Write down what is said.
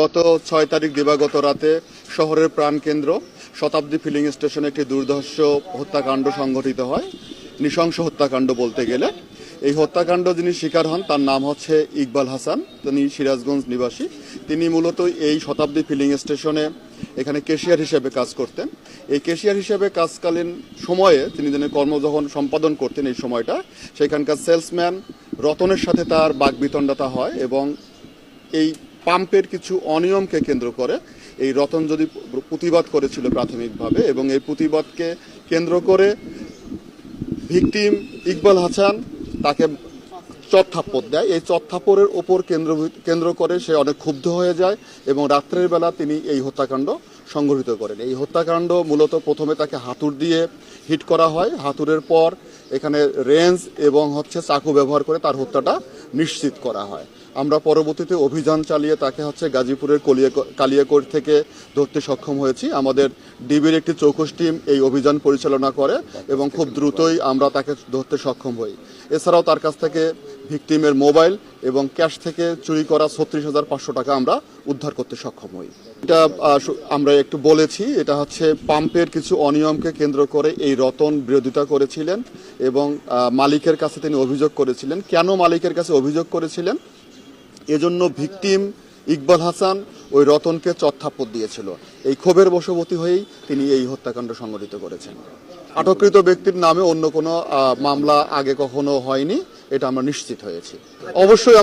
গত 6 তারিখ দিবাগত রাতে শহরের প্রাণকেন্দ্র শতাব্দী ফিলিং স্টেশনে একটি দুর্ধর্ষ হত্যাকাণ্ড সংঘটিত হয়। নৃশংস হত্যাকাণ্ড বলতে গেলে এই হত্যাকাণ্ড যিনি শিকার হন তার নাম হচ্ছে ইকবাল হাসান। তিনি সিরাজগঞ্জ নিবাসী। তিনি মূলত এই শতাব্দী ফিলিং স্টেশনে এখানে ক্যাশিয়ার হিসেবে কাজ করতেন। এই ক্যাশিয়ার হিসেবে কাজকালীন সময়ে তিনি কর্ম যখন সম্পাদন করতেন এই সময়টা সেখানকার সেলসম্যান রতনের সাথে তার বাকবিতণ্ডতা হয় এবং এই পাম্পের কিছু অনিয়মকে কেন্দ্র করে এই রতন যদি প্রতিবাদ করেছিল প্রাথমিকভাবে এবং এই প্রতিবাদকে কেন্দ্র করে ভিকটিম ইকবাল হাসান তাকে চড়-থাপ্পড় দেয়। এই চড়-থাপ্পড়ের ওপর কেন্দ্র করে সে অনেক ক্ষুব্ধ হয়ে যায় এবং রাত্রের বেলা তিনি এই হত্যাকাণ্ড সংঘটিত করেন। এই হত্যাকাণ্ড মূলত প্রথমে তাকে হাতুড় দিয়ে হিট করা হয়। হাতুড়ের পর এখানে রেঞ্জ এবং চাকু ব্যবহার করে তার হত্যাটা নিশ্চিত করা হয়। আমরা পরবর্তীতে অভিযান চালিয়ে তাকে গাজীপুরের কালিয়াকৈর থেকে ধরতে সক্ষম হয়েছি। আমাদের ডিবির একটি চৌকস টিম এই অভিযান পরিচালনা করে এবং খুব দ্রুতই আমরা তাকে ধরতে সক্ষম হই। এছাড়াও তার কাছ থেকে ভিকটিমের মোবাইল এবং ক্যাশ থেকে চুরি করা 36,500 টাকা আমরা উদ্ধার করতে সক্ষম হই। এটা আমরা একটু বলেছি, এটা পাম্পের কিছু অনিয়মকে কেন্দ্র করে এই রতন বিরোধিতা করেছিলেন এবং মালিকের কাছে তিনি অভিযোগ করেছিলেন। কেন মালিকের কাছে অভিযোগ করেছিলেন? এজন্য ভিকটিম ইকবাল হাসান ওই রতনকে চড়-থাপ্পড় দিয়েছিল। এই ক্ষোভের বশবর্তী হয়েই তিনি এই হত্যাকাণ্ড সংঘটিত করেছেন। আটককৃত ব্যক্তির নামে অন্য কোনো মামলা আগে কখনো হয়নি, এটা আমরা নিশ্চিত হয়েছি। অবশ্যই